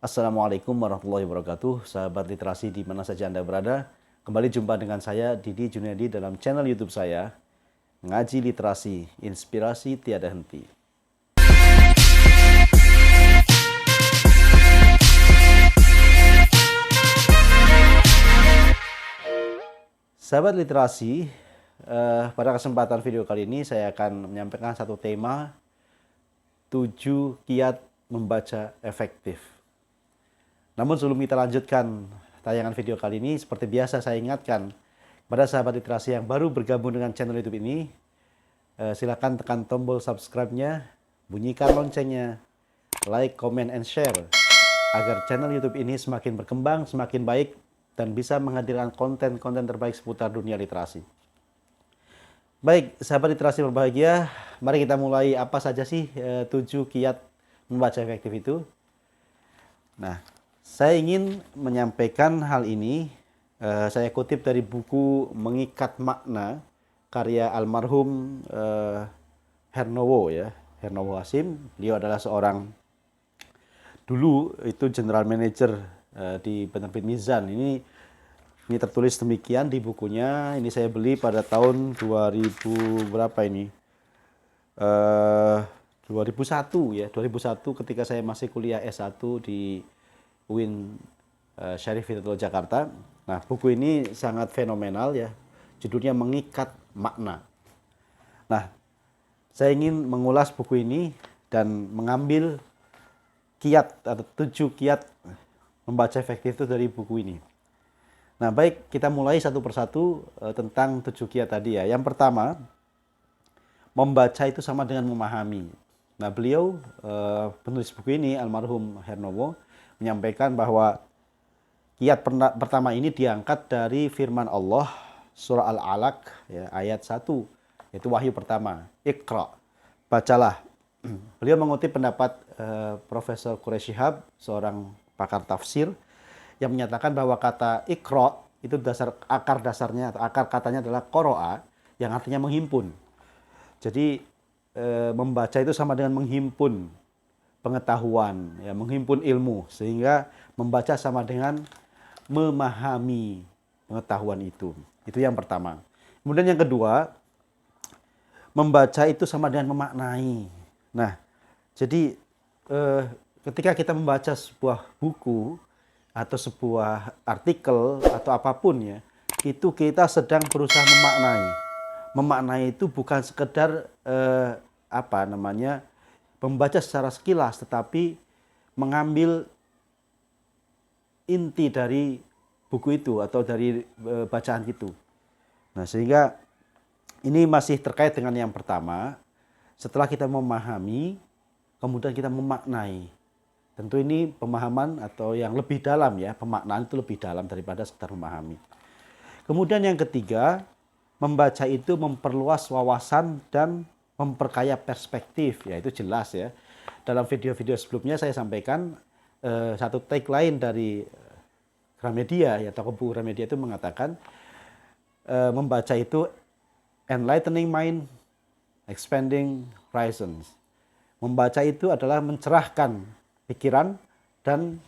Assalamualaikum warahmatullahi wabarakatuh, sahabat literasi di mana saja Anda berada. Kembali jumpa dengan saya, Didi Junedi, dalam channel YouTube saya, Ngaji Literasi, Inspirasi Tiada Henti. Sahabat literasi, pada kesempatan video kali ini saya akan menyampaikan satu tema, 7 kiat membaca efektif. Namun sebelum kita lanjutkan tayangan video kali ini, seperti biasa saya ingatkan pada sahabat literasi yang baru bergabung dengan channel YouTube ini, silakan tekan tombol subscribe-nya, bunyikan loncengnya, like, comment, and share, agar channel YouTube ini semakin berkembang, semakin baik, dan bisa menghadirkan konten-konten terbaik seputar dunia literasi. Baik, sahabat literasi berbahagia, mari kita mulai. Apa saja sih 7 kiat membaca efektif itu? Nah, saya ingin menyampaikan hal ini, saya kutip dari buku Mengikat Makna, karya almarhum Hernowo ya, Hernowo Hasyim. Beliau adalah seorang, dulu itu general manager di penerbit Mizan. Ini tertulis demikian di bukunya. Ini saya beli pada tahun 2000 berapa ini? 2001 ya, 2001 ketika saya masih kuliah S1 di UIN Syarif Hidayatullah Jakarta. Nah, buku ini sangat fenomenal ya. Judulnya Mengikat Makna. Nah, saya ingin mengulas buku ini dan mengambil kiat atau 7 kiat membaca efektif itu dari buku ini. Nah, baik, kita mulai satu persatu tentang 7 kiat tadi ya. Yang pertama, membaca itu sama dengan memahami. Nah, beliau penulis buku ini, almarhum Hernowo, menyampaikan bahwa kiat pertama ini diangkat dari firman Allah surah Al-Alaq ya, ayat 1, yaitu wahyu pertama, Iqra, bacalah. Beliau mengutip pendapat Profesor Quraish Shihab, seorang pakar tafsir, yang menyatakan bahwa kata Iqra itu akar dasarnya atau akar katanya adalah qoro'a, yang artinya menghimpun. Jadi membaca itu sama dengan menghimpun pengetahuan, ya, menghimpun ilmu, sehingga membaca sama dengan memahami pengetahuan itu. Itu yang pertama. Kemudian yang kedua, membaca itu sama dengan memaknai. Nah, jadi ketika kita membaca sebuah buku atau sebuah artikel atau apapun ya, itu kita sedang berusaha memaknai. Memaknai itu bukan sekedar membaca secara sekilas, tetapi mengambil inti dari buku itu atau dari bacaan itu. Nah, sehingga ini masih terkait dengan yang pertama. Setelah kita memahami, kemudian kita memaknai. Tentu ini pemahaman atau yang lebih dalam ya, pemaknaan itu lebih dalam daripada sekedar memahami. Kemudian yang ketiga, membaca itu memperluas wawasan dan memperkaya perspektif, ya itu jelas ya. Dalam video-video sebelumnya saya sampaikan satu tagline dari Gramedia ya, tokoh buku Gramedia itu mengatakan membaca itu enlightening mind, expanding horizons. Membaca itu adalah mencerahkan pikiran dan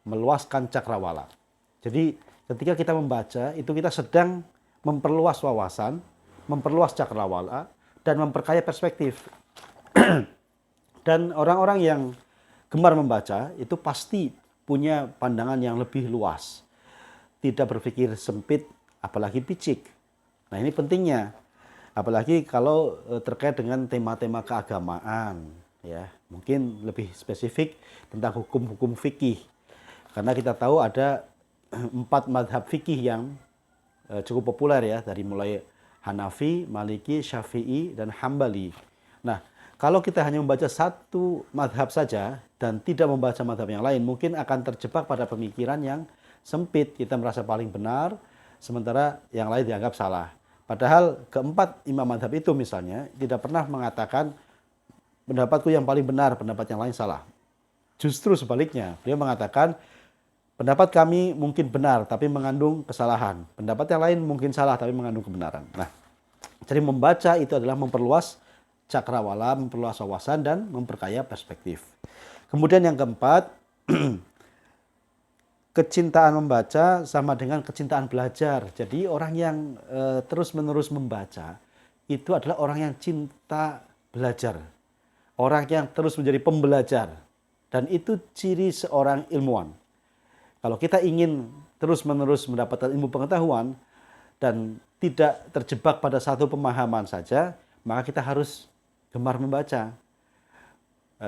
meluaskan cakrawala. Jadi ketika kita membaca itu kita sedang memperluas wawasan, memperluas cakrawala, dan memperkaya perspektif. Dan orang-orang yang gemar membaca itu pasti punya pandangan yang lebih luas. Tidak berpikir sempit, apalagi picik. Nah, ini pentingnya. Apalagi kalau terkait dengan tema-tema keagamaan. Ya, mungkin lebih spesifik tentang hukum-hukum fikih. Karena kita tahu ada 4 madhab fikih yang cukup populer ya, dari mulai Hanafi, Maliki, Syafi'i, dan Hambali. Nah, kalau kita hanya membaca satu madhab saja dan tidak membaca madhab yang lain, mungkin akan terjebak pada pemikiran yang sempit. Kita merasa paling benar, sementara yang lain dianggap salah. Padahal keempat imam madhab itu misalnya tidak pernah mengatakan pendapatku yang paling benar, pendapat yang lain salah. Justru sebaliknya, beliau mengatakan pendapat kami mungkin benar, tapi mengandung kesalahan. Pendapat yang lain mungkin salah, tapi mengandung kebenaran. Nah, jadi membaca itu adalah memperluas cakrawala, memperluas wawasan, dan memperkaya perspektif. Kemudian yang keempat, kecintaan membaca sama dengan kecintaan belajar. Jadi orang yang terus-menerus membaca itu adalah orang yang cinta belajar. Orang yang terus menjadi pembelajar. Dan itu ciri seorang ilmuwan. Kalau kita ingin terus-menerus mendapatkan ilmu pengetahuan dan tidak terjebak pada satu pemahaman saja, maka kita harus gemar membaca.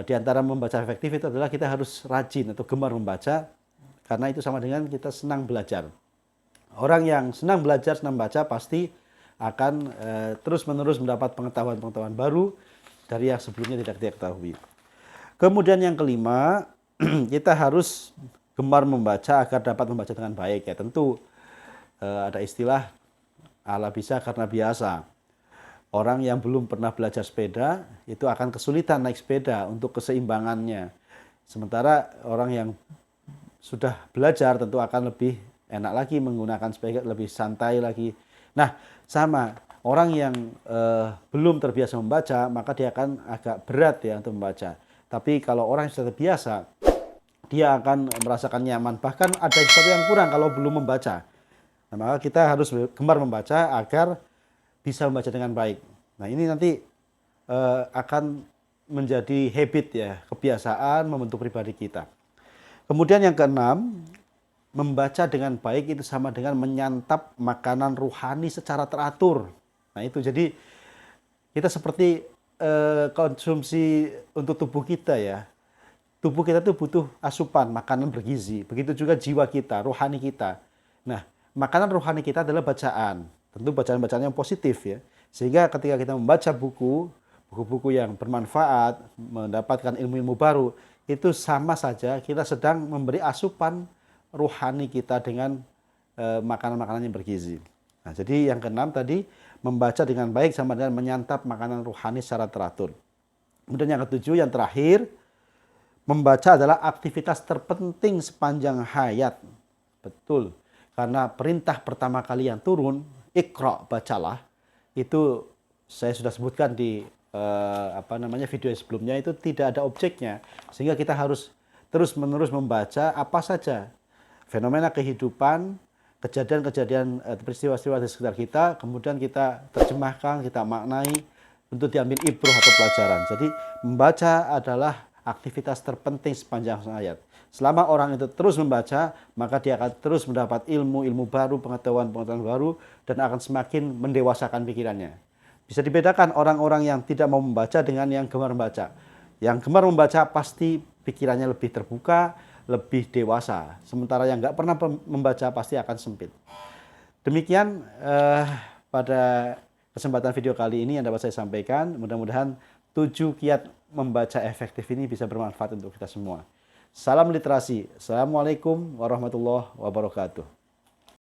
Di antara membaca efektif itu adalah kita harus rajin atau gemar membaca, karena itu sama dengan kita senang belajar. Orang yang senang belajar, senang baca pasti akan terus-menerus mendapat pengetahuan-pengetahuan baru dari yang sebelumnya tidak diketahui. Kemudian yang kelima, kita harus gemar membaca agar dapat membaca dengan baik. Ya tentu ada istilah ala bisa karena biasa. Orang yang belum pernah belajar sepeda itu akan kesulitan naik sepeda untuk keseimbangannya. Sementara orang yang sudah belajar tentu akan lebih enak lagi menggunakan sepeda, lebih santai lagi. Nah, sama orang yang belum terbiasa membaca, maka dia akan agak berat ya untuk membaca. Tapi kalau orang yang sudah terbiasa, dia akan merasakan nyaman. Bahkan ada sesuatu yang kurang kalau belum membaca. Nah, maka kita harus gemar membaca agar bisa membaca dengan baik. Nah, ini nanti akan menjadi habit ya, kebiasaan membentuk pribadi kita. Kemudian yang keenam, membaca dengan baik itu sama dengan menyantap makanan rohani secara teratur. Nah, itu jadi kita seperti konsumsi untuk tubuh kita ya. Tubuh kita tuh butuh asupan, makanan bergizi. Begitu juga jiwa kita, rohani kita. Nah, makanan rohani kita adalah bacaan. Tentu bacaan-bacaan yang positif ya. Sehingga ketika kita membaca buku-buku yang bermanfaat, mendapatkan ilmu-ilmu baru, itu sama saja kita sedang memberi asupan rohani kita dengan makanan-makanan yang bergizi. Nah, jadi yang keenam tadi, membaca dengan baik sama dengan menyantap makanan rohani secara teratur. Kemudian yang ketujuh, yang terakhir, membaca adalah aktivitas terpenting sepanjang hayat. Betul. Karena perintah pertama kali yang turun, Iqra, bacalah, itu saya sudah sebutkan di video sebelumnya, itu tidak ada objeknya. Sehingga kita harus terus-menerus membaca apa saja fenomena kehidupan, kejadian-kejadian, peristiwa-peristiwa di sekitar kita, kemudian kita terjemahkan, kita maknai untuk diambil ibrah atau pelajaran. Jadi membaca adalah aktivitas terpenting sepanjang hayat. Selama orang itu terus membaca, maka dia akan terus mendapat ilmu-ilmu baru, pengetahuan-pengetahuan baru, dan akan semakin mendewasakan pikirannya. Bisa dibedakan orang-orang yang tidak mau membaca dengan yang gemar membaca. Yang gemar membaca pasti pikirannya lebih terbuka, lebih dewasa. Sementara yang nggak pernah membaca pasti akan sempit. Demikian pada kesempatan video kali ini yang dapat saya sampaikan. Mudah-mudahan 7 kiat membaca efektif ini bisa bermanfaat untuk kita semua. Salam literasi. Assalamualaikum warahmatullahi wabarakatuh.